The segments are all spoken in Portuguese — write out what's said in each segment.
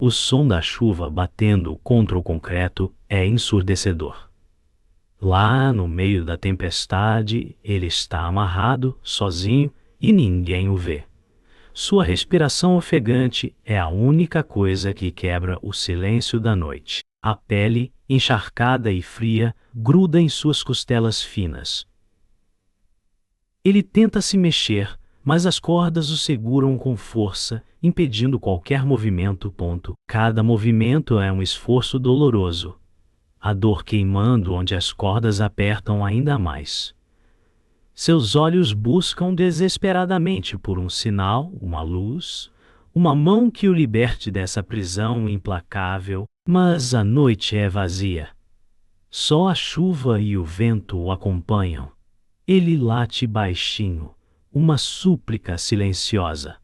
O som da chuva batendo contra o concreto é ensurdecedor. Lá no meio da tempestade, ele está amarrado, sozinho, e ninguém o vê. Sua respiração ofegante é a única coisa que quebra o silêncio da noite. A pele, encharcada e fria, gruda em suas costelas finas. Ele tenta se mexer, mas as cordas o seguram com força, impedindo qualquer movimento. Cada movimento é um esforço doloroso, a dor queimando onde as cordas apertam ainda mais. Seus olhos buscam desesperadamente por um sinal, uma luz, uma mão que o liberte dessa prisão implacável, mas a noite é vazia. Só a chuva e o vento o acompanham. Ele late baixinho, uma súplica silenciosa.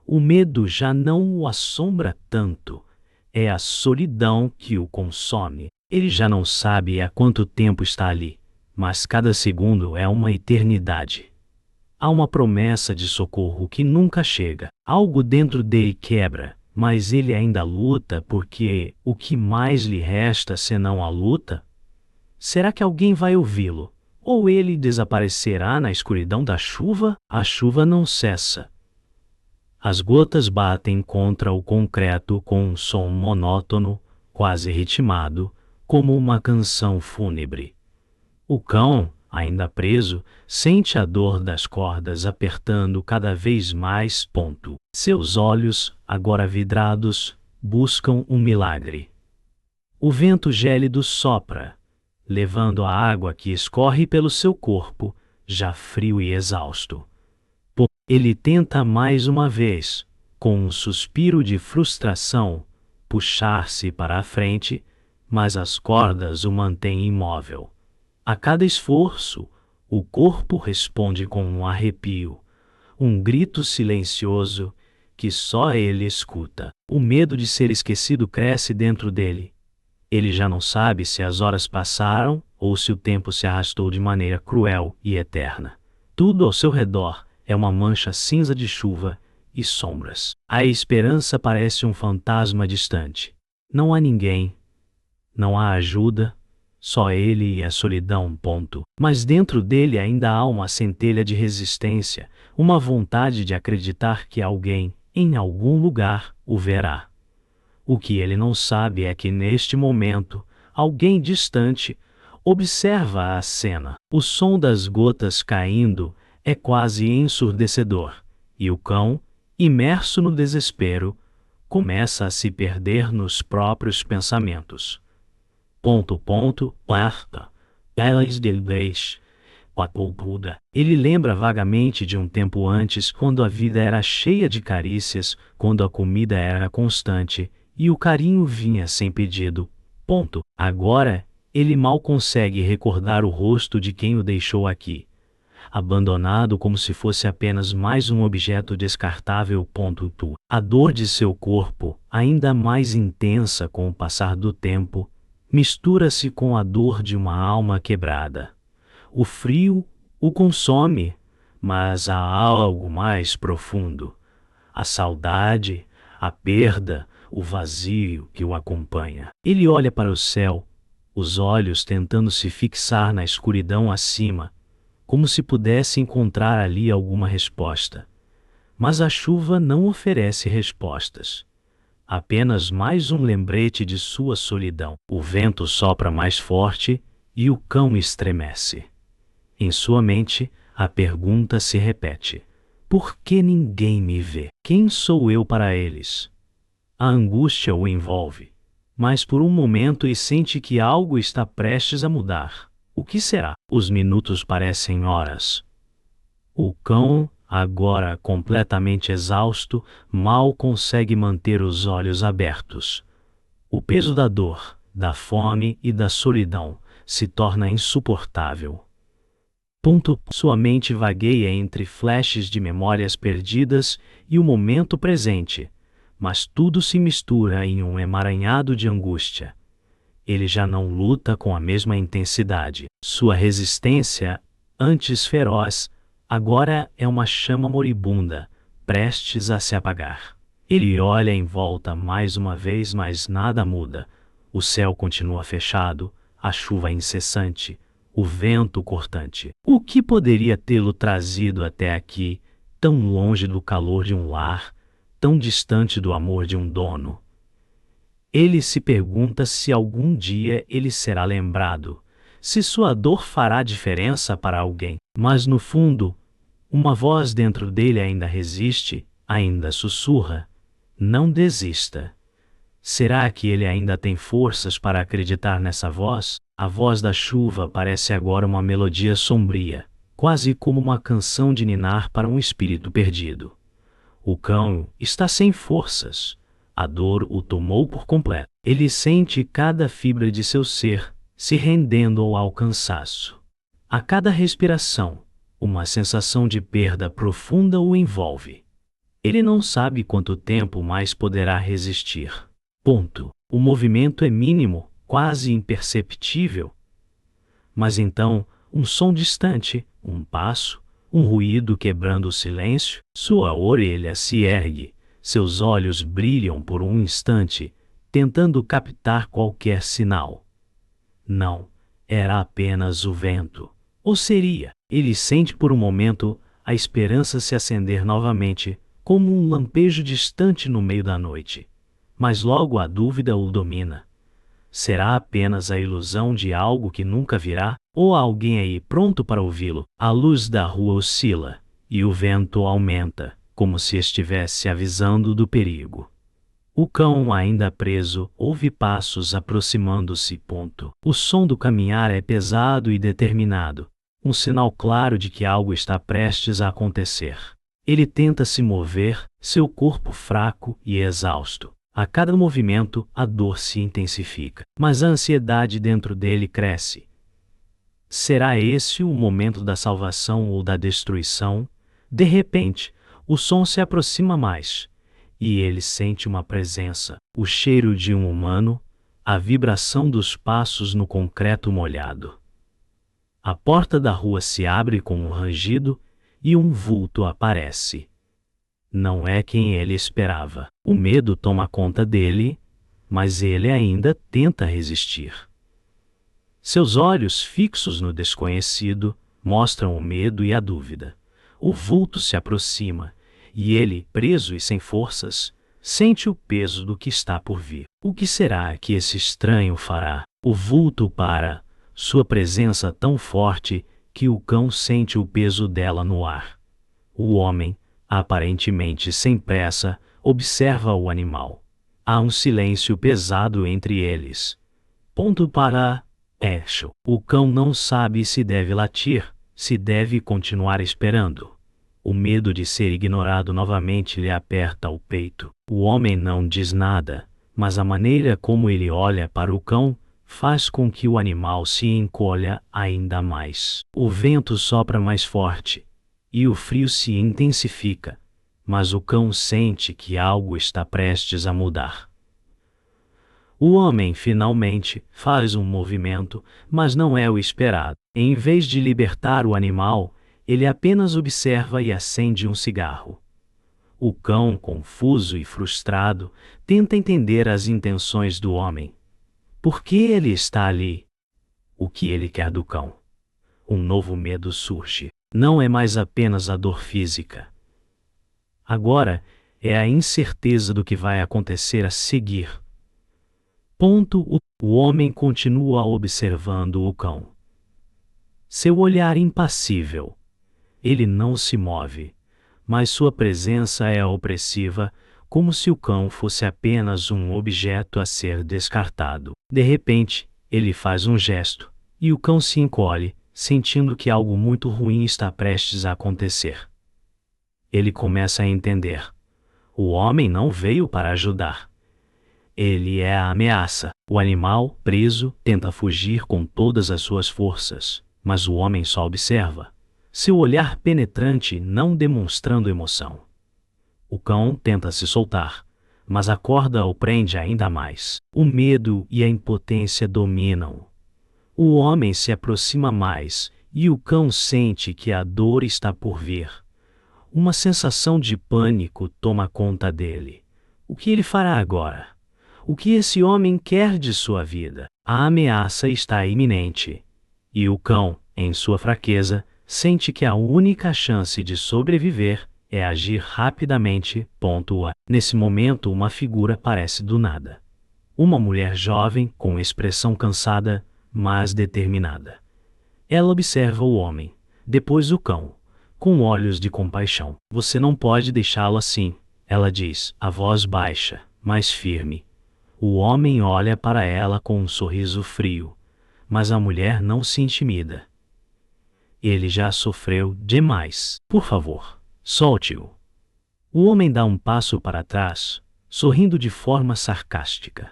O medo já não o assombra tanto. É a solidão que o consome. Ele já não sabe há quanto tempo está ali, mas cada segundo é uma eternidade. Há uma promessa de socorro que nunca chega. Algo dentro dele quebra, mas ele ainda luta porque o que mais lhe resta senão a luta? Será que alguém vai ouvi-lo? Ou ele desaparecerá na escuridão da chuva? A chuva não cessa. As gotas batem contra o concreto com um som monótono, quase ritmado, como uma canção fúnebre. O cão, ainda preso, sente a dor das cordas apertando cada vez mais. Seus olhos, agora vidrados, buscam um milagre. O vento gélido sopra, levando a água que escorre pelo seu corpo, já frio e exausto. Ele tenta mais uma vez, com um suspiro de frustração, puxar-se para a frente, mas as cordas o mantêm imóvel. A cada esforço, o corpo responde com um arrepio, um grito silencioso que só ele escuta. O medo de ser esquecido cresce dentro dele. Ele já não sabe se as horas passaram ou se o tempo se arrastou de maneira cruel e eterna. Tudo ao seu redor é uma mancha cinza de chuva e sombras. A esperança parece um fantasma distante. Não há ninguém, não há ajuda, só ele e a solidão. Mas dentro dele ainda há uma centelha de resistência, uma vontade de acreditar que alguém, em algum lugar, o verá. O que ele não sabe é que neste momento, alguém distante observa a cena. O som das gotas caindo é quase ensurdecedor, e o cão, imerso no desespero, começa a se perder nos próprios pensamentos. Ele lembra vagamente de um tempo antes, quando a vida era cheia de carícias, quando a comida era constante e o carinho vinha sem pedido. Agora, ele mal consegue recordar o rosto de quem o deixou aqui, abandonado como se fosse apenas mais um objeto descartável. A dor de seu corpo, ainda mais intensa com o passar do tempo, mistura-se com a dor de uma alma quebrada. O frio o consome, mas há algo mais profundo. A saudade, a perda, o vazio que o acompanha. Ele olha para o céu, os olhos tentando se fixar na escuridão acima, como se pudesse encontrar ali alguma resposta. Mas a chuva não oferece respostas. Apenas mais um lembrete de sua solidão. O vento sopra mais forte e o cão estremece. Em sua mente, a pergunta se repete: por que ninguém me vê? Quem sou eu para eles? A angústia o envolve, mas por um momento ele sente que algo está prestes a mudar. O que será? Os minutos parecem horas. O cão, agora completamente exausto, mal consegue manter os olhos abertos. O peso da dor, da fome e da solidão se torna insuportável. Sua mente vagueia entre flashes de memórias perdidas e o momento presente, mas tudo se mistura em um emaranhado de angústia. Ele já não luta com a mesma intensidade. Sua resistência, antes feroz, agora é uma chama moribunda, prestes a se apagar. Ele olha em volta mais uma vez, mas nada muda. O céu continua fechado, a chuva incessante, o vento cortante. O que poderia tê-lo trazido até aqui, tão longe do calor de um lar, tão distante do amor de um dono? Ele se pergunta se algum dia ele será lembrado, se sua dor fará diferença para alguém. Mas no fundo, uma voz dentro dele ainda resiste, ainda sussurra: não desista. Será que ele ainda tem forças para acreditar nessa voz? A voz da chuva parece agora uma melodia sombria, quase como uma canção de ninar para um espírito perdido. O cão está sem forças. A dor o tomou por completo. Ele sente cada fibra de seu ser se rendendo ao cansaço. A cada respiração, uma sensação de perda profunda o envolve. Ele não sabe quanto tempo mais poderá resistir. Ponto. O movimento é mínimo, quase imperceptível. Mas então, um som distante, um passo, um ruído quebrando o silêncio, sua orelha se ergue, seus olhos brilham por um instante, tentando captar qualquer sinal. Não, era apenas o vento. Ou seria? Ele sente por um momento a esperança se acender novamente, como um lampejo distante no meio da noite. Mas logo a dúvida o domina. Será apenas a ilusão de algo que nunca virá, ou há alguém aí pronto para ouvi-lo? A luz da rua oscila, e o vento aumenta, como se estivesse avisando do perigo. O cão, ainda preso, ouve passos aproximando-se. O som do caminhar é pesado e determinado, um sinal claro de que algo está prestes a acontecer. Ele tenta se mover, seu corpo fraco e exausto. A cada movimento, a dor se intensifica, mas a ansiedade dentro dele cresce. Será esse o momento da salvação ou da destruição? De repente, o som se aproxima mais, e ele sente uma presença, o cheiro de um humano, a vibração dos passos no concreto molhado. A porta da rua se abre com um rangido, e um vulto aparece. Não é quem ele esperava. O medo toma conta dele, mas ele ainda tenta resistir. Seus olhos fixos no desconhecido mostram o medo e a dúvida. O vulto se aproxima, e ele, preso e sem forças, sente o peso do que está por vir. O que será que esse estranho fará? O vulto para, sua presença tão forte que o cão sente o peso dela no ar. O homem, aparentemente sem pressa, observa o animal. Há um silêncio pesado entre eles. O cão não sabe se deve latir, se deve continuar esperando. O medo de ser ignorado novamente lhe aperta o peito. O homem não diz nada, mas a maneira como ele olha para o cão faz com que o animal se encolha ainda mais. O vento sopra mais forte, e o frio se intensifica, mas o cão sente que algo está prestes a mudar. O homem finalmente faz um movimento, mas não é o esperado. Em vez de libertar o animal, ele apenas observa e acende um cigarro. O cão, confuso e frustrado, tenta entender as intenções do homem. Por que ele está ali? O que ele quer do cão? Um novo medo surge. Não é mais apenas a dor física. Agora é a incerteza do que vai acontecer a seguir. O homem continua observando o cão. Seu olhar impassível. Ele não se move, mas sua presença é opressiva, como se o cão fosse apenas um objeto a ser descartado. De repente, ele faz um gesto, e o cão se encolhe, sentindo que algo muito ruim está prestes a acontecer. Ele começa a entender. O homem não veio para ajudar. Ele é a ameaça. O animal, preso, tenta fugir com todas as suas forças, mas o homem só observa, seu olhar penetrante não demonstrando emoção. O cão tenta se soltar, mas a corda o prende ainda mais. O medo e a impotência dominam. O homem se aproxima mais, e o cão sente que a dor está por vir. Uma sensação de pânico toma conta dele. O que ele fará agora? O que esse homem quer de sua vida? A ameaça está iminente. E o cão, em sua fraqueza, sente que a única chance de sobreviver é agir rapidamente. Nesse momento, uma figura aparece do nada. Uma mulher jovem, com expressão cansada, mas determinada. Ela observa o homem, depois o cão, com olhos de compaixão. Você não pode deixá-lo assim, ela diz, a voz baixa, mas firme. O homem olha para ela com um sorriso frio, mas a mulher não se intimida. Ele já sofreu demais. Por favor, solte-o. O homem dá um passo para trás, sorrindo de forma sarcástica.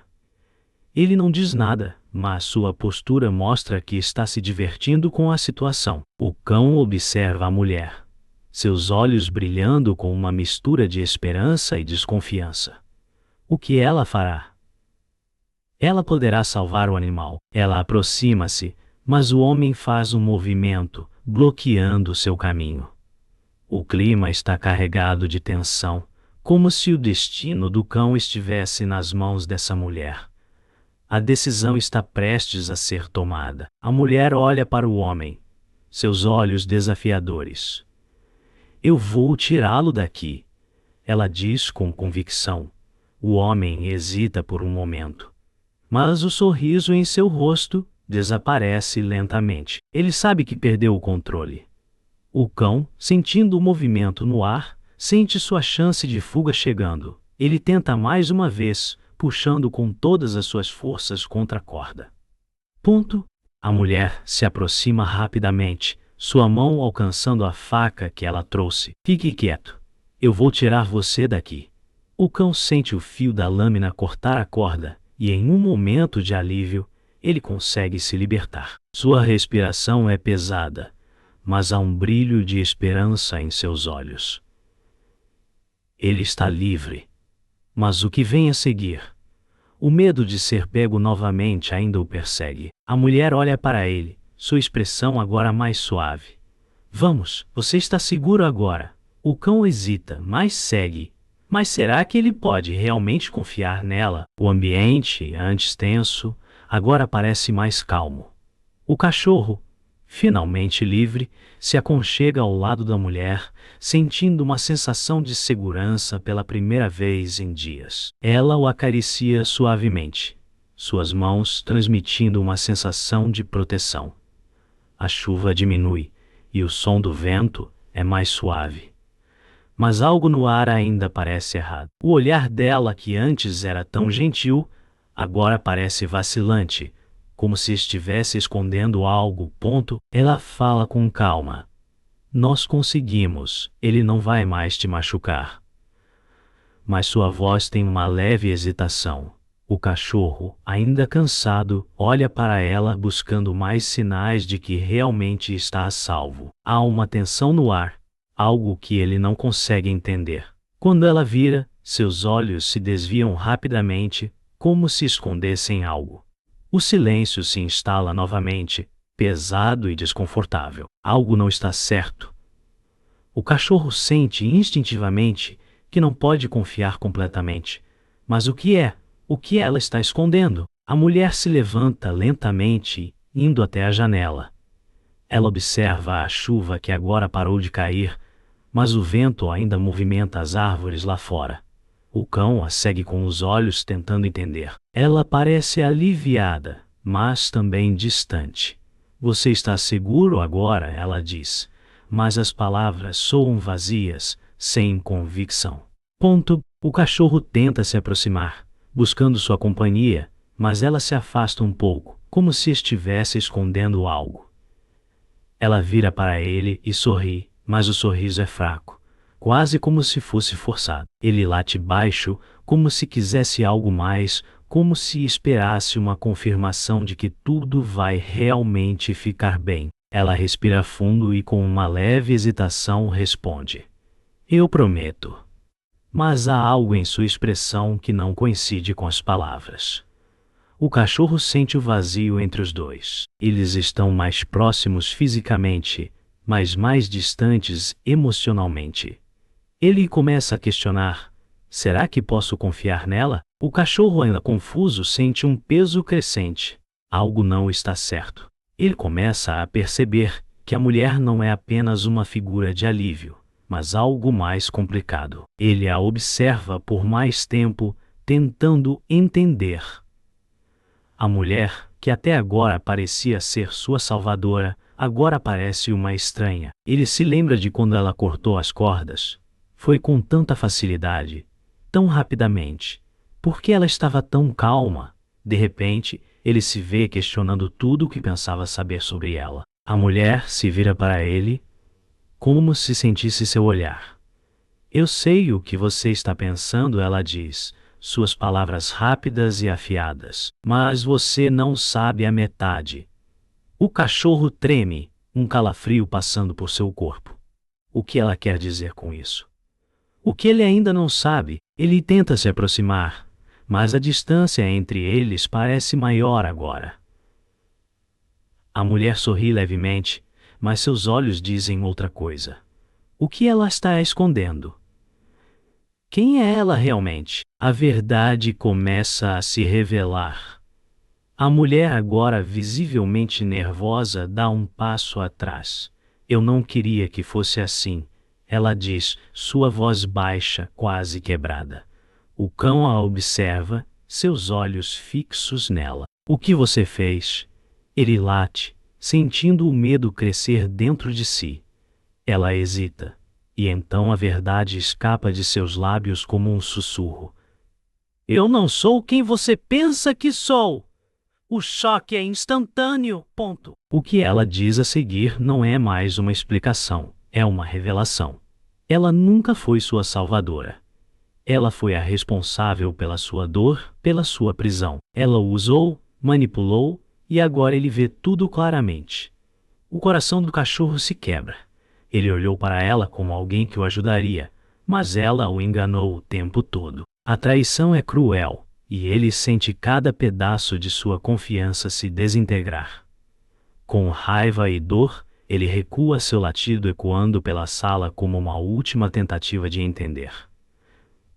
Ele não diz nada, mas sua postura mostra que está se divertindo com a situação. O cão observa a mulher, seus olhos brilhando com uma mistura de esperança e desconfiança. O que ela fará? Ela poderá salvar o animal. Ela aproxima-se, mas o homem faz um movimento, bloqueando seu caminho. O clima está carregado de tensão, como se o destino do cão estivesse nas mãos dessa mulher. A decisão está prestes a ser tomada. A mulher olha para o homem, seus olhos desafiadores. Eu vou tirá-lo daqui, ela diz com convicção. O homem hesita por um momento, mas o sorriso em seu rosto desaparece lentamente. Ele sabe que perdeu o controle. O cão, sentindo o movimento no ar, sente sua chance de fuga chegando. Ele tenta mais uma vez, puxando com todas as suas forças contra a corda. A mulher se aproxima rapidamente, sua mão alcançando a faca que ela trouxe. Fique quieto. Eu vou tirar você daqui. O cão sente o fio da lâmina cortar a corda, e em um momento de alívio, ele consegue se libertar. Sua respiração é pesada, mas há um brilho de esperança em seus olhos. Ele está livre. Mas o que vem a seguir? O medo de ser pego novamente ainda o persegue. A mulher olha para ele, sua expressão agora mais suave. Vamos, você está seguro agora. O cão hesita, mas segue. Mas será que ele pode realmente confiar nela? O ambiente, antes tenso, agora parece mais calmo. O cachorro, finalmente livre, se aconchega ao lado da mulher, sentindo uma sensação de segurança pela primeira vez em dias. Ela o acaricia suavemente, suas mãos transmitindo uma sensação de proteção. A chuva diminui, e o som do vento é mais suave. Mas algo no ar ainda parece errado. O olhar dela, que antes era tão gentil, agora parece vacilante, como se estivesse escondendo algo. Ela fala com calma. Nós conseguimos, ele não vai mais te machucar. Mas sua voz tem uma leve hesitação. O cachorro, ainda cansado, olha para ela buscando mais sinais de que realmente está a salvo. Há uma tensão no ar, algo que ele não consegue entender. Quando ela vira, seus olhos se desviam rapidamente, como se escondessem algo. O silêncio se instala novamente, pesado e desconfortável. Algo não está certo. O cachorro sente instintivamente que não pode confiar completamente. Mas o que é? O que ela está escondendo? A mulher se levanta lentamente, indo até a janela. Ela observa a chuva que agora parou de cair, mas o vento ainda movimenta as árvores lá fora. O cão a segue com os olhos tentando entender. Ela parece aliviada, mas também distante. Você está seguro agora, ela diz, mas as palavras soam vazias, sem convicção. O cachorro tenta se aproximar, buscando sua companhia, mas ela se afasta um pouco, como se estivesse escondendo algo. Ela vira para ele e sorri, mas o sorriso é fraco, quase como se fosse forçado. Ele late baixo, como se quisesse algo mais, como se esperasse uma confirmação de que tudo vai realmente ficar bem. Ela respira fundo e com uma leve hesitação responde: Eu prometo. Mas há algo em sua expressão que não coincide com as palavras. O cachorro sente o vazio entre os dois. Eles estão mais próximos fisicamente, mas mais distantes emocionalmente. Ele começa a questionar: Será que posso confiar nela? O cachorro, ainda confuso, sente um peso crescente. Algo não está certo. Ele começa a perceber que a mulher não é apenas uma figura de alívio, mas algo mais complicado. Ele a observa por mais tempo, tentando entender. A mulher, que até agora parecia ser sua salvadora, agora parece uma estranha. Ele se lembra de quando ela cortou as cordas. Foi com tanta facilidade, tão rapidamente. Por que ela estava tão calma? De repente, ele se vê questionando tudo o que pensava saber sobre ela. A mulher se vira para ele, como se sentisse seu olhar. Eu sei o que você está pensando, ela diz, suas palavras rápidas e afiadas. Mas você não sabe a metade. O cachorro treme, um calafrio passando por seu corpo. O que ela quer dizer com isso? O que ele ainda não sabe, ele tenta se aproximar, mas a distância entre eles parece maior agora. A mulher sorri levemente, mas seus olhos dizem outra coisa. O que ela está escondendo? Quem é ela realmente? A verdade começa a se revelar. A mulher, agora visivelmente nervosa, dá um passo atrás. Eu não queria que fosse assim, ela diz, sua voz baixa, quase quebrada. O cão a observa, seus olhos fixos nela. O que você fez? Ele late, sentindo o medo crescer dentro de si. Ela hesita, e então a verdade escapa de seus lábios como um sussurro. Eu não sou quem você pensa que sou! O choque é instantâneo, ponto. O que ela diz a seguir não é mais uma explicação, é uma revelação. Ela nunca foi sua salvadora. Ela foi a responsável pela sua dor, pela sua prisão. Ela o usou, manipulou, e agora ele vê tudo claramente. O coração do cachorro se quebra. Ele olhou para ela como alguém que o ajudaria, mas ela o enganou o tempo todo. A traição é cruel, e ele sente cada pedaço de sua confiança se desintegrar. Com raiva e dor, ele recua, seu latido ecoando pela sala como uma última tentativa de entender.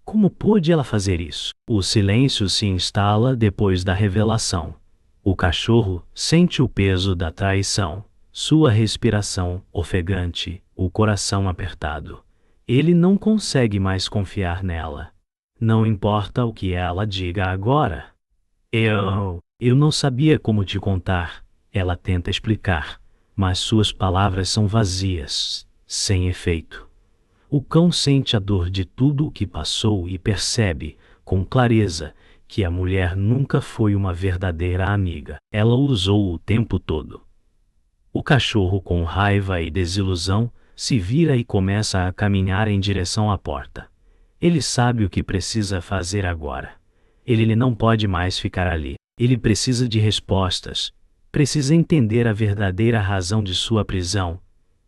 Como pôde ela fazer isso? O silêncio se instala depois da revelação. O cachorro sente o peso da traição, sua respiração ofegante, o coração apertado. Ele não consegue mais confiar nela. Não importa o que ela diga agora. Eu não sabia como te contar, ela tenta explicar, mas suas palavras são vazias, sem efeito. O cão sente a dor de tudo o que passou e percebe, com clareza, que a mulher nunca foi uma verdadeira amiga. Ela o usou o tempo todo. O cachorro, com raiva e desilusão, se vira e começa a caminhar em direção à porta. Ele sabe o que precisa fazer agora. Ele não pode mais ficar ali. Ele precisa de respostas. Precisa entender a verdadeira razão de sua prisão.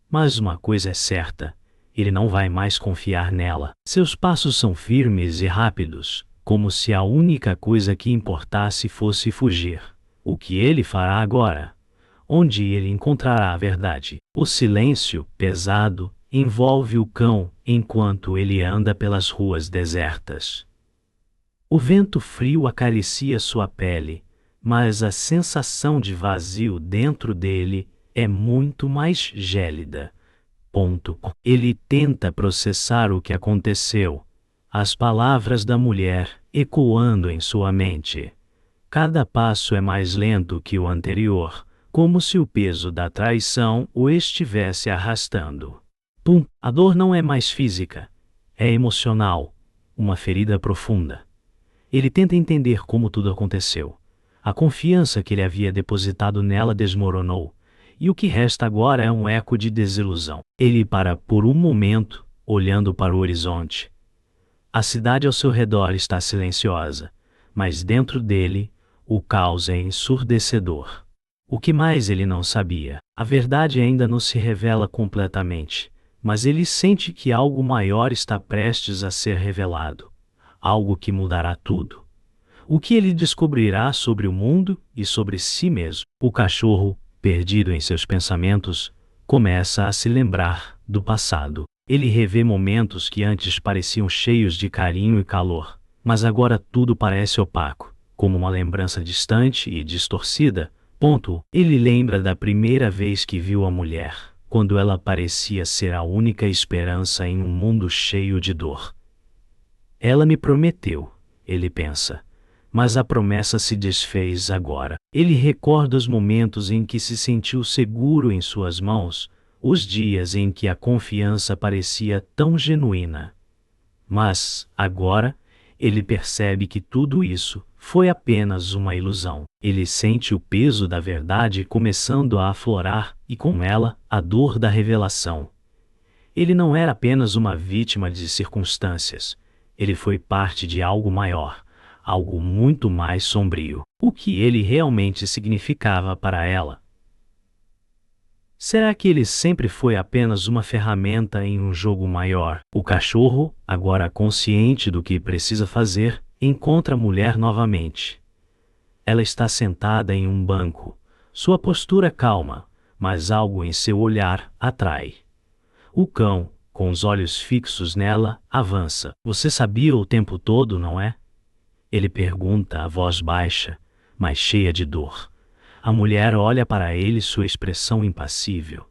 Mas uma coisa é certa. Ele não vai mais confiar nela. Seus passos são firmes e rápidos, como se a única coisa que importasse fosse fugir. O que ele fará agora? Onde ele encontrará a verdade? O silêncio, pesado, envolve o cão enquanto ele anda pelas ruas desertas. O vento frio acaricia sua pele, mas a sensação de vazio dentro dele é muito mais gélida. Ele tenta processar o que aconteceu, as palavras da mulher ecoando em sua mente. Cada passo é mais lento que o anterior, como se o peso da traição o estivesse arrastando. A dor não é mais física, é emocional, uma ferida profunda. Ele tenta entender como tudo aconteceu. A confiança que ele havia depositado nela desmoronou, e o que resta agora é um eco de desilusão. Ele para por um momento, olhando para o horizonte. A cidade ao seu redor está silenciosa, mas dentro dele, o caos é ensurdecedor. O que mais ele não sabia? A verdade ainda não se revela completamente, mas ele sente que algo maior está prestes a ser revelado. Algo que mudará tudo. O que ele descobrirá sobre o mundo e sobre si mesmo? O cachorro, perdido em seus pensamentos, começa a se lembrar do passado. Ele revê momentos que antes pareciam cheios de carinho e calor, mas agora tudo parece opaco, como uma lembrança distante e distorcida. Ele lembra da primeira vez que viu a mulher, quando ela parecia ser a única esperança em um mundo cheio de dor. Ela me prometeu, ele pensa. Mas a promessa se desfez agora. Ele recorda os momentos em que se sentiu seguro em suas mãos, os dias em que a confiança parecia tão genuína. Mas, agora, ele percebe que tudo isso foi apenas uma ilusão. Ele sente o peso da verdade começando a aflorar e, com ela, a dor da revelação. Ele não era apenas uma vítima de circunstâncias. Ele foi parte de algo maior, algo muito mais sombrio. O que ele realmente significava para ela? Será que ele sempre foi apenas uma ferramenta em um jogo maior? O cachorro, agora consciente do que precisa fazer, encontra a mulher novamente. Ela está sentada em um banco. Sua postura calma, mas algo em seu olhar atrai. O cão, com os olhos fixos nela, avança. Você sabia o tempo todo, não é? Ele pergunta a voz baixa, mas cheia de dor. A mulher olha para ele, sua expressão impassível.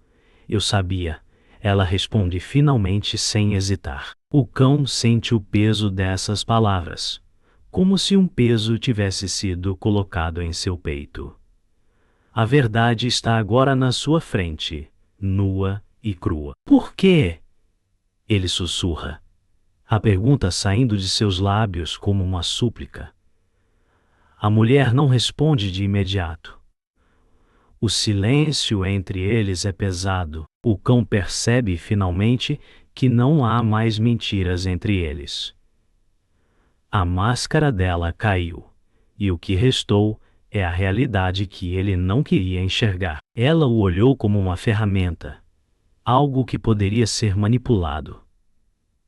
Eu sabia. Ela responde finalmente sem hesitar. O cão sente o peso dessas palavras, como se um peso tivesse sido colocado em seu peito. A verdade está agora na sua frente, nua e crua. Por quê? Ele sussurra. A pergunta saindo de seus lábios como uma súplica. A mulher não responde de imediato. O silêncio entre eles é pesado. O cão percebe finalmente que não há mais mentiras entre eles. A máscara dela caiu, e o que restou é a realidade que ele não queria enxergar. Ela o olhou como uma ferramenta, algo que poderia ser manipulado.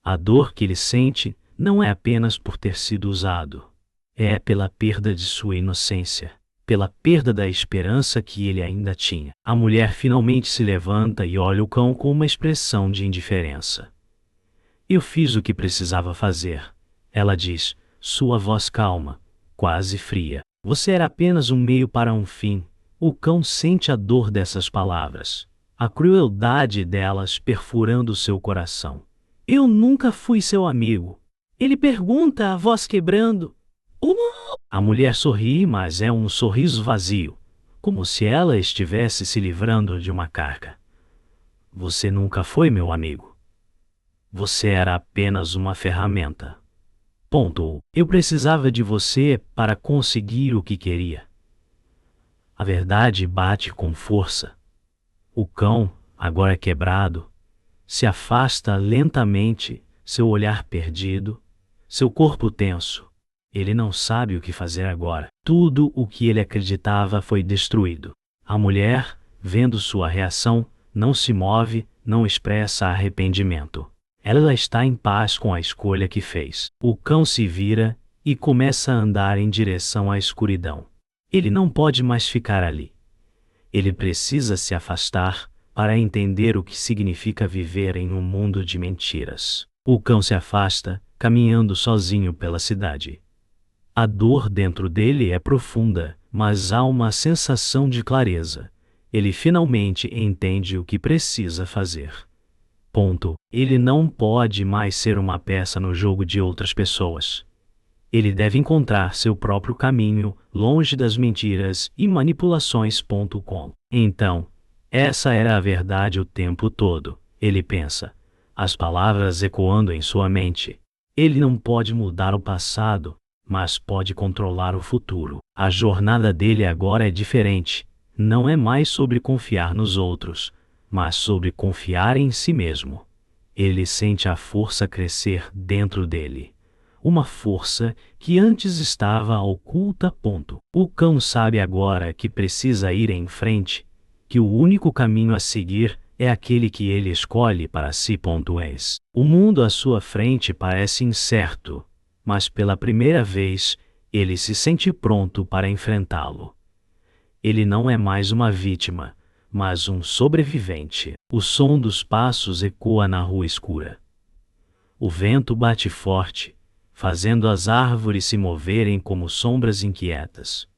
A dor que ele sente não é apenas por ter sido usado. É pela perda de sua inocência, pela perda da esperança que ele ainda tinha. A mulher finalmente se levanta e olha o cão com uma expressão de indiferença. Eu fiz o que precisava fazer, ela diz, sua voz calma, quase fria. Você era apenas um meio para um fim. O cão sente a dor dessas palavras, a crueldade delas perfurando seu coração. Eu nunca fui seu amigo. Ele pergunta, a voz quebrando. A mulher sorri, mas é um sorriso vazio, como se ela estivesse se livrando de uma carga. Você nunca foi meu amigo. Você era apenas uma ferramenta. Eu precisava de você para conseguir o que queria. A verdade bate com força. O cão, agora quebrado, se afasta lentamente, seu olhar perdido, seu corpo tenso. Ele não sabe o que fazer agora. Tudo o que ele acreditava foi destruído. A mulher, vendo sua reação, não se move, não expressa arrependimento. Ela está em paz com a escolha que fez. O cão se vira e começa a andar em direção à escuridão. Ele não pode mais ficar ali. Ele precisa se afastar para entender o que significa viver em um mundo de mentiras. O cão se afasta, caminhando sozinho pela cidade. A dor dentro dele é profunda, mas há uma sensação de clareza. Ele finalmente entende o que precisa fazer. Ele não pode mais ser uma peça no jogo de outras pessoas. Ele deve encontrar seu próprio caminho, longe das mentiras e manipulações. Então, essa era a verdade o tempo todo, ele pensa, as palavras ecoando em sua mente. Ele não pode mudar o passado, mas pode controlar o futuro. A jornada dele agora é diferente. Não é mais sobre confiar nos outros, mas sobre confiar em si mesmo. Ele sente a força crescer dentro dele. Uma força que antes estava oculta. O cão sabe agora que precisa ir em frente, que o único caminho a seguir é aquele que ele escolhe para si. O mundo à sua frente parece incerto, mas pela primeira vez, ele se sente pronto para enfrentá-lo. Ele não é mais uma vítima, mas um sobrevivente. O som dos passos ecoa na rua escura. O vento bate forte, fazendo as árvores se moverem como sombras inquietas.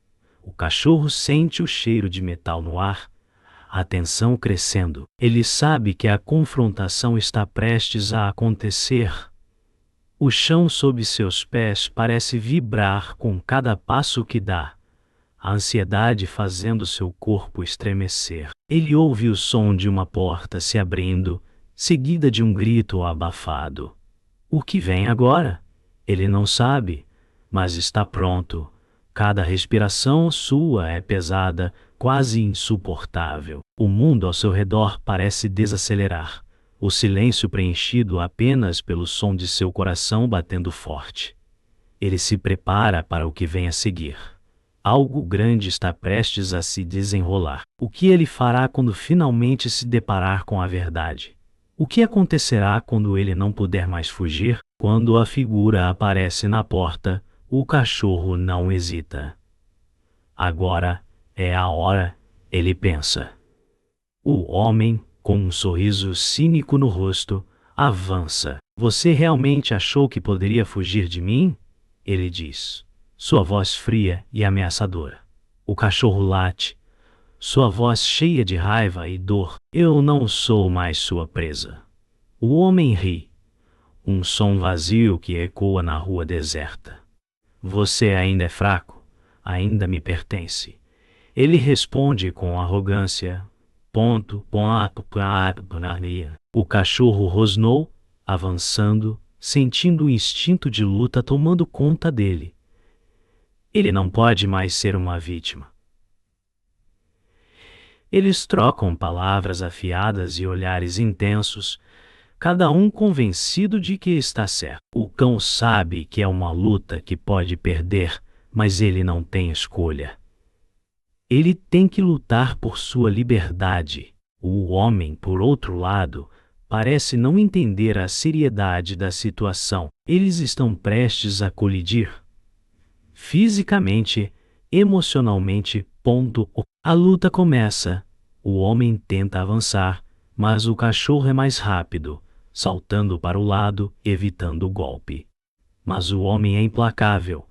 O cachorro sente o cheiro de metal no ar, a tensão crescendo. Ele sabe que a confrontação está prestes a acontecer. O chão sob seus pés parece vibrar com cada passo que dá, a ansiedade fazendo seu corpo estremecer. Ele ouve o som de uma porta se abrindo, seguida de um grito abafado. O que vem agora? Ele não sabe, mas está pronto. Cada respiração sua é pesada, quase insuportável. O mundo ao seu redor parece desacelerar, o silêncio preenchido apenas pelo som de seu coração batendo forte. Ele se prepara para o que vem a seguir. Algo grande está prestes a se desenrolar. O que ele fará quando finalmente se deparar com a verdade? O que acontecerá quando ele não puder mais fugir? Quando a figura aparece na porta, o cachorro não hesita. Agora é a hora, ele pensa. O homem, com um sorriso cínico no rosto, avança. Você realmente achou que poderia fugir de mim? Ele diz. Sua voz fria e ameaçadora. O cachorro late, sua voz cheia de raiva e dor. Eu não sou mais sua presa. O homem ri, um som vazio que ecoa na rua deserta. Você ainda é fraco, ainda me pertence. Ele responde com arrogância. O cachorro rosnou, avançando, sentindo o instinto de luta tomando conta dele. Ele não pode mais ser uma vítima. Eles trocam palavras afiadas e olhares intensos, cada um convencido de que está certo. O cão sabe que é uma luta que pode perder, mas ele não tem escolha. Ele tem que lutar por sua liberdade. O homem, por outro lado, parece não entender a seriedade da situação. Eles estão prestes a colidir. Fisicamente, emocionalmente. A luta começa. O homem tenta avançar, mas o cachorro é mais rápido, saltando para o lado, evitando o golpe. Mas o homem é implacável.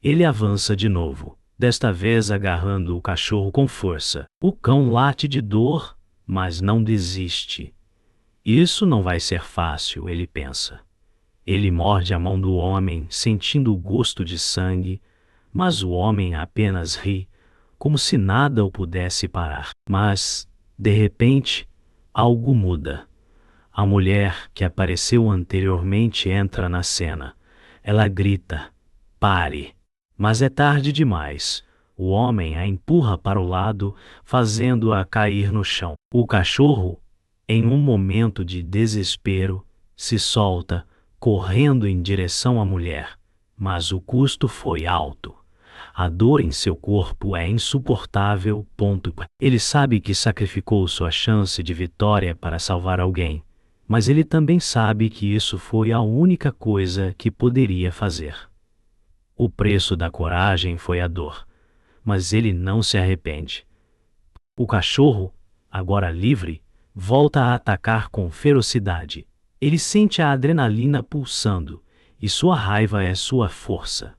Ele avança de novo, desta vez agarrando o cachorro com força. O cão late de dor, mas não desiste. Isso não vai ser fácil, ele pensa. Ele morde a mão do homem, sentindo o gosto de sangue, mas o homem apenas ri, como se nada o pudesse parar. Mas, de repente, algo muda. A mulher que apareceu anteriormente entra na cena. Ela grita, pare! Mas é tarde demais. O homem a empurra para o lado, fazendo-a cair no chão. O cachorro, em um momento de desespero, se solta, correndo em direção à mulher. Mas o custo foi alto. A dor em seu corpo é insuportável. Ele sabe que sacrificou sua chance de vitória para salvar alguém, mas ele também sabe que isso foi a única coisa que poderia fazer. O preço da coragem foi a dor, mas ele não se arrepende. O cachorro, agora livre, volta a atacar com ferocidade. Ele sente a adrenalina pulsando, e sua raiva é sua força.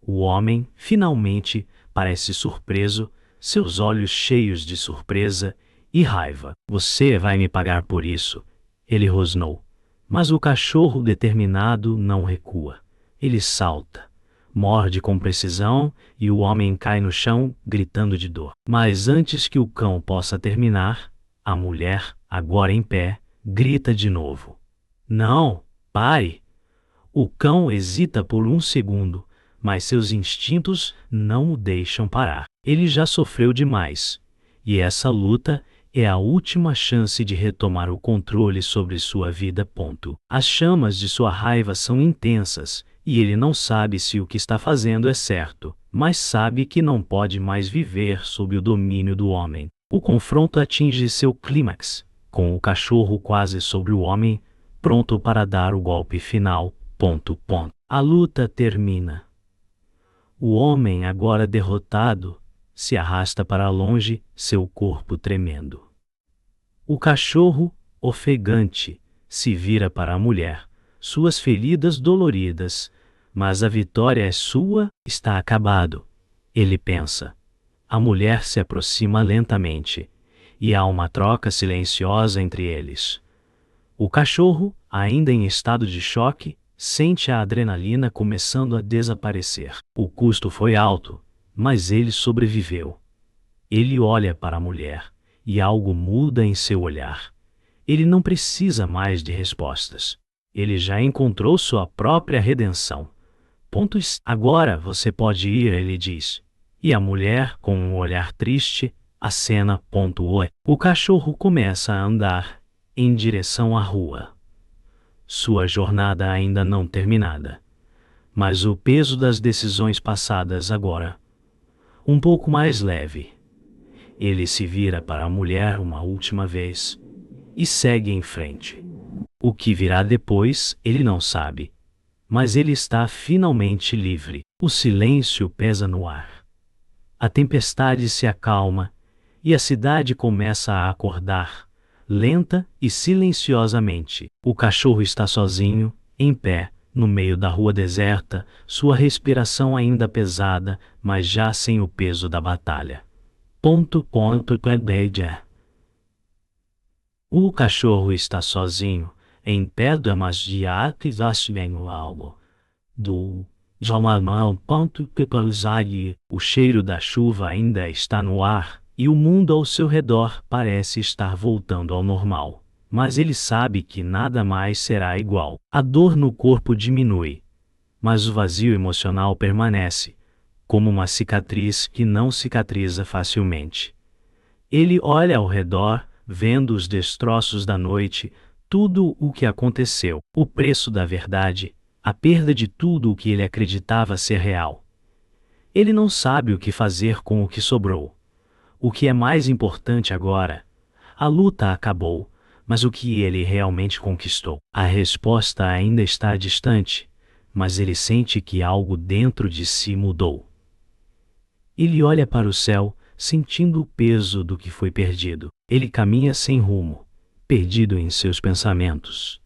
O homem, finalmente, parece surpreso, seus olhos cheios de surpresa e raiva. Você vai me pagar por isso, ele rosnou. Mas o cachorro determinado não recua. Ele salta, morde com precisão e o homem cai no chão, gritando de dor. Mas antes que o cão possa terminar, a mulher, agora em pé, grita de novo. Não, pare! O cão hesita por um segundo, mas seus instintos não o deixam parar. Ele já sofreu demais, e essa luta é a última chance de retomar o controle sobre sua vida. As chamas de sua raiva são intensas, e ele não sabe se o que está fazendo é certo, mas sabe que não pode mais viver sob o domínio do homem. O confronto atinge seu clímax, com o cachorro quase sobre o homem, pronto para dar o golpe final. A luta termina. O homem, agora derrotado, se arrasta para longe, seu corpo tremendo. O cachorro, ofegante, se vira para a mulher, suas feridas doloridas, mas a vitória é sua, está acabado. Ele pensa. A mulher se aproxima lentamente, e há uma troca silenciosa entre eles. O cachorro, ainda em estado de choque, sente a adrenalina começando a desaparecer. O custo foi alto, mas ele sobreviveu. Ele olha para a mulher, e algo muda em seu olhar. Ele não precisa mais de respostas. Ele já encontrou sua própria redenção. Agora você pode ir, ele diz. E a mulher, com um olhar triste, acena. O cachorro começa a andar em direção à rua. Sua jornada ainda não terminada. Mas o peso das decisões passadas agora, um pouco mais leve. Ele se vira para a mulher uma última vez e segue em frente. O que virá depois, ele não sabe. Mas ele está finalmente livre. O silêncio pesa no ar. A tempestade se acalma e a cidade começa a acordar, lenta e silenciosamente. O cachorro está sozinho, em pé, no meio da rua deserta, sua respiração ainda pesada, mas já sem o peso da batalha. O cachorro está sozinho, em pé da magia que vem o algo. O cheiro da chuva ainda está no ar, e o mundo ao seu redor parece estar voltando ao normal. Mas ele sabe que nada mais será igual. A dor no corpo diminui, mas o vazio emocional permanece, como uma cicatriz que não cicatriza facilmente. Ele olha ao redor, vendo os destroços da noite, tudo o que aconteceu, o preço da verdade, a perda de tudo o que ele acreditava ser real. Ele não sabe o que fazer com o que sobrou. O que é mais importante agora? A luta acabou, mas o que ele realmente conquistou? A resposta ainda está distante, mas ele sente que algo dentro de si mudou. Ele olha para o céu, sentindo o peso do que foi perdido. Ele caminha sem rumo, perdido em seus pensamentos.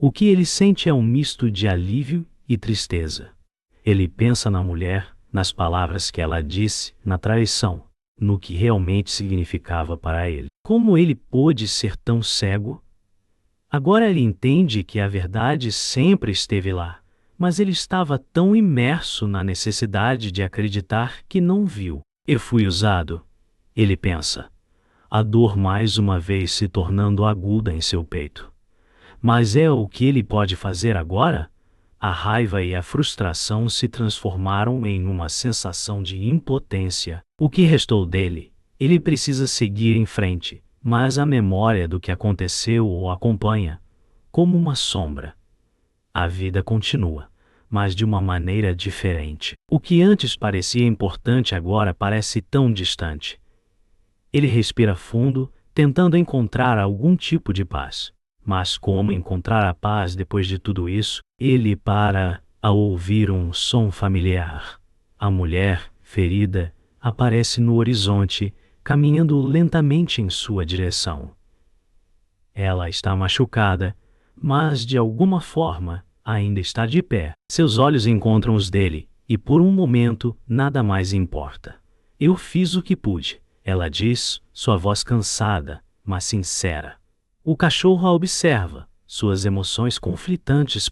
O que ele sente é um misto de alívio e tristeza. Ele pensa na mulher, nas palavras que ela disse, na traição, no que realmente significava para ele. Como ele pôde ser tão cego? Agora ele entende que a verdade sempre esteve lá, mas ele estava tão imerso na necessidade de acreditar que não viu. Eu fui usado, ele pensa. A dor mais uma vez se tornando aguda em seu peito. Mas é o que ele pode fazer agora? A raiva e a frustração se transformaram em uma sensação de impotência. O que restou dele? Ele precisa seguir em frente, mas a memória do que aconteceu o acompanha, como uma sombra. A vida continua, mas de uma maneira diferente. O que antes parecia importante agora parece tão distante. Ele respira fundo, tentando encontrar algum tipo de paz. Mas como encontrar a paz depois de tudo isso? Ele para ao ouvir um som familiar. A mulher, ferida, aparece no horizonte, caminhando lentamente em sua direção. Ela está machucada, mas de alguma forma ainda está de pé. Seus olhos encontram os dele, e por um momento nada mais importa. Eu fiz o que pude, ela diz, sua voz cansada, mas sincera. O cachorro a observa, suas emoções conflitantes.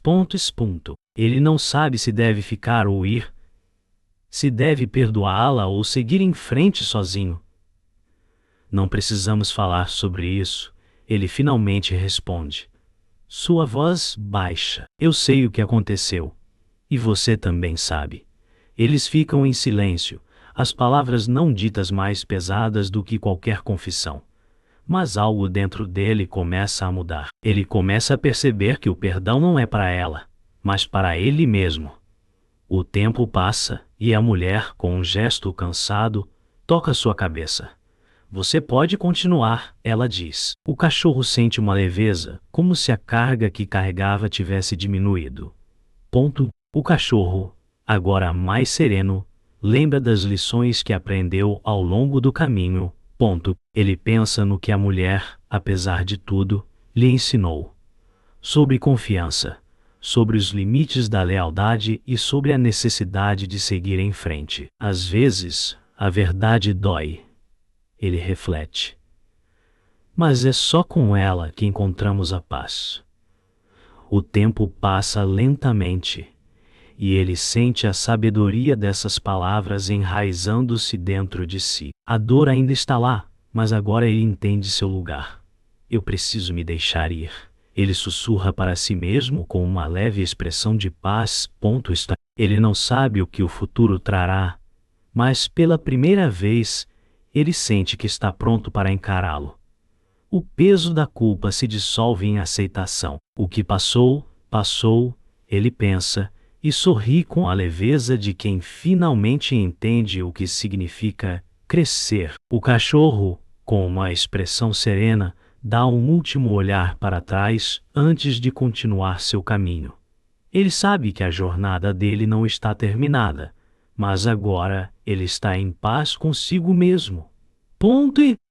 Ele não sabe se deve ficar ou ir, se deve perdoá-la ou seguir em frente sozinho. Não precisamos falar sobre isso, ele finalmente responde. Sua voz baixa. Eu sei o que aconteceu. E você também sabe. Eles ficam em silêncio, as palavras não ditas mais pesadas do que qualquer confissão. Mas algo dentro dele começa a mudar. Ele começa a perceber que o perdão não é para ela, mas para ele mesmo. O tempo passa, e a mulher, com um gesto cansado, toca sua cabeça. Você pode continuar, ela diz. O cachorro sente uma leveza, como se a carga que carregava tivesse diminuído. O cachorro, agora mais sereno, lembra das lições que aprendeu ao longo do caminho. Ele pensa no que a mulher, apesar de tudo, lhe ensinou. Sobre confiança, sobre os limites da lealdade e sobre a necessidade de seguir em frente. Às vezes, a verdade dói. Ele reflete. Mas é só com ela que encontramos a paz. O tempo passa lentamente, e ele sente a sabedoria dessas palavras enraizando-se dentro de si. A dor ainda está lá, mas agora ele entende seu lugar. Eu preciso me deixar ir. Ele sussurra para si mesmo com uma leve expressão de paz. Ele não sabe o que o futuro trará, mas pela primeira vez, ele sente que está pronto para encará-lo. O peso da culpa se dissolve em aceitação. O que passou, passou, ele pensa, e sorri com a leveza de quem finalmente entende o que significa crescer. O cachorro, com uma expressão serena, dá um último olhar para trás antes de continuar seu caminho. Ele sabe que a jornada dele não está terminada, mas agora ele está em paz consigo mesmo.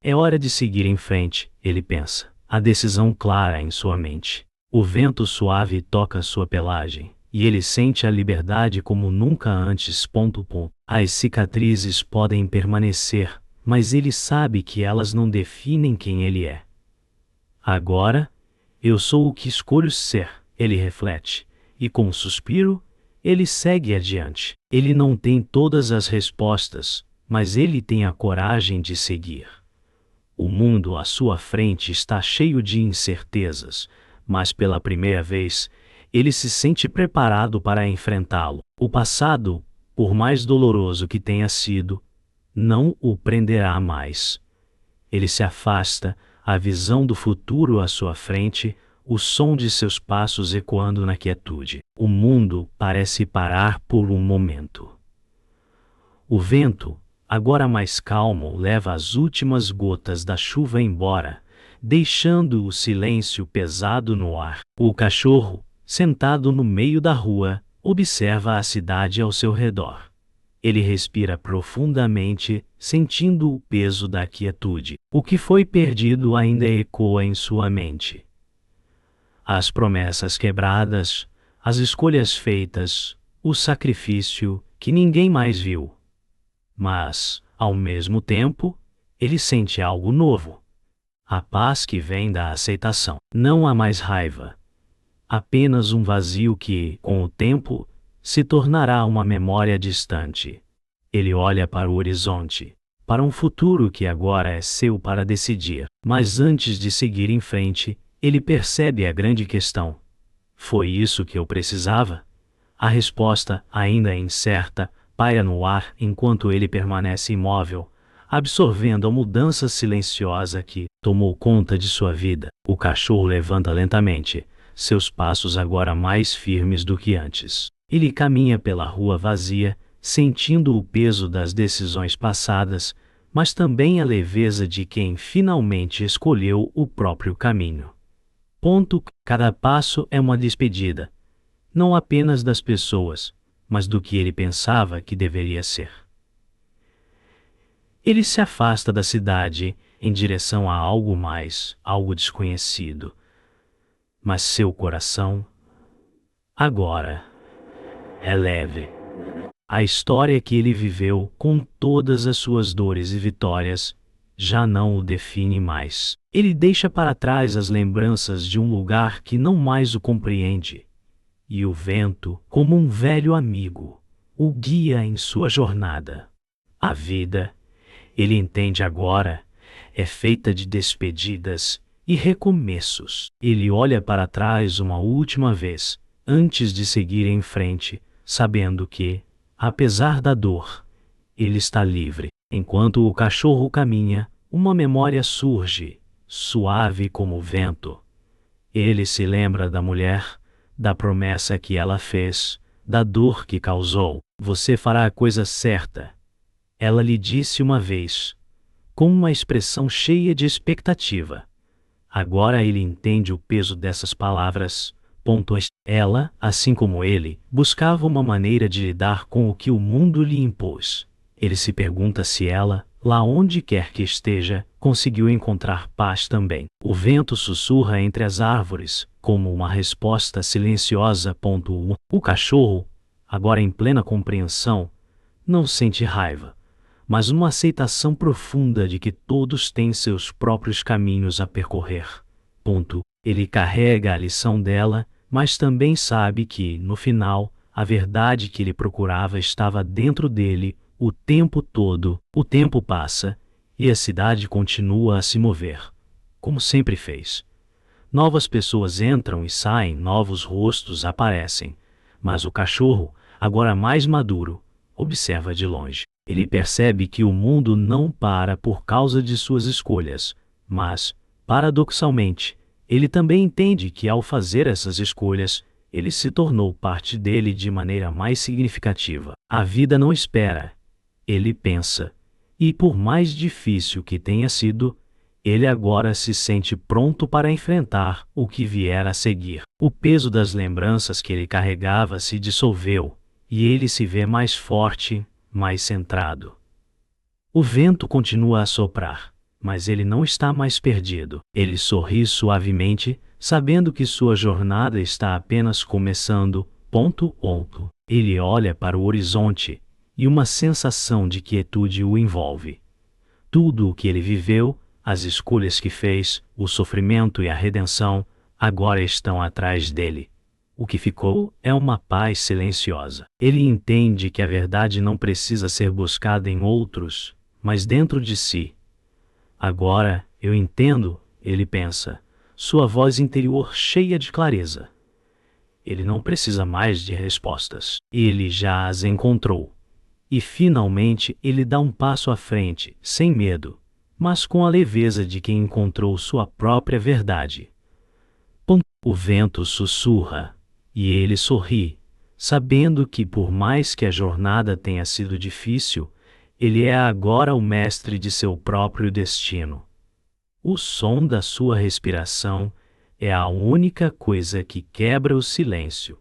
É hora de seguir em frente, ele pensa, a decisão clara em sua mente. O vento suave toca sua pelagem, e ele sente a liberdade como nunca antes. As cicatrizes podem permanecer, mas ele sabe que elas não definem quem ele é. Agora, eu sou o que escolho ser, ele reflete, e com um suspiro, ele segue adiante. Ele não tem todas as respostas, mas ele tem a coragem de seguir. O mundo à sua frente está cheio de incertezas, mas pela primeira vez, ele se sente preparado para enfrentá-lo. O passado, por mais doloroso que tenha sido, não o prenderá mais. Ele se afasta, a visão do futuro à sua frente, o som de seus passos ecoando na quietude. O mundo parece parar por um momento. O vento, agora mais calmo, leva as últimas gotas da chuva embora, deixando o silêncio pesado no ar. O cachorro, sentado no meio da rua, observa a cidade ao seu redor. Ele respira profundamente, sentindo o peso da quietude. O que foi perdido ainda ecoa em sua mente. As promessas quebradas, as escolhas feitas, o sacrifício que ninguém mais viu. Mas, ao mesmo tempo, ele sente algo novo. A paz que vem da aceitação. Não há mais raiva. Apenas um vazio que, com o tempo, se tornará uma memória distante. Ele olha para o horizonte, para um futuro que agora é seu para decidir. Mas antes de seguir em frente, ele percebe a grande questão. Foi isso que eu precisava? A resposta, ainda incerta, paira no ar enquanto ele permanece imóvel, absorvendo a mudança silenciosa que tomou conta de sua vida. O cachorro levanta lentamente, seus passos agora mais firmes do que antes. Ele caminha pela rua vazia, sentindo o peso das decisões passadas, mas também a leveza de quem finalmente escolheu o próprio caminho. Cada passo é uma despedida, não apenas das pessoas, mas do que ele pensava que deveria ser. Ele se afasta da cidade em direção a algo mais, algo desconhecido. Mas seu coração, agora, é leve. A história que ele viveu, com todas as suas dores e vitórias, já não o define mais. Ele deixa para trás as lembranças de um lugar que não mais o compreende. E o vento, como um velho amigo, o guia em sua jornada. A vida, ele entende agora, é feita de despedidas e recomeços. Ele olha para trás uma última vez, antes de seguir em frente, sabendo que, apesar da dor, ele está livre. Enquanto o cachorro caminha, uma memória surge, suave como o vento. Ele se lembra da mulher, da promessa que ela fez, da dor que causou. Você fará a coisa certa. Ela lhe disse uma vez, com uma expressão cheia de expectativa. Agora ele entende o peso dessas palavras. Ela, assim como ele, buscava uma maneira de lidar com o que o mundo lhe impôs. Ele se pergunta se ela, lá onde quer que esteja, conseguiu encontrar paz também. O vento sussurra entre as árvores, como uma resposta silenciosa. O cachorro, agora em plena compreensão, não sente raiva, mas uma aceitação profunda de que todos têm seus próprios caminhos a percorrer. Ele carrega a lição dela, mas também sabe que, no final, a verdade que ele procurava estava dentro dele o tempo todo. O tempo passa, e a cidade continua a se mover, como sempre fez. Novas pessoas entram e saem, novos rostos aparecem, mas o cachorro, agora mais maduro, observa de longe. Ele percebe que o mundo não para por causa de suas escolhas, mas, paradoxalmente, ele também entende que ao fazer essas escolhas, ele se tornou parte dele de maneira mais significativa. A vida não espera, ele pensa, e por mais difícil que tenha sido, ele agora se sente pronto para enfrentar o que vier a seguir. O peso das lembranças que ele carregava se dissolveu, e ele se vê mais forte, mais centrado. O vento continua a soprar, mas ele não está mais perdido. Ele sorri suavemente, sabendo que sua jornada está apenas começando. Ele olha para o horizonte, e uma sensação de quietude o envolve. Tudo o que ele viveu, as escolhas que fez, o sofrimento e a redenção, agora estão atrás dele. O que ficou é uma paz silenciosa. Ele entende que a verdade não precisa ser buscada em outros, mas dentro de si. Agora, eu entendo, ele pensa, sua voz interior cheia de clareza. Ele não precisa mais de respostas. Ele já as encontrou. E finalmente ele dá um passo à frente, sem medo, mas com a leveza de quem encontrou sua própria verdade. O vento sussurra, e ele sorri, sabendo que por mais que a jornada tenha sido difícil, ele é agora o mestre de seu próprio destino. O som da sua respiração é a única coisa que quebra o silêncio.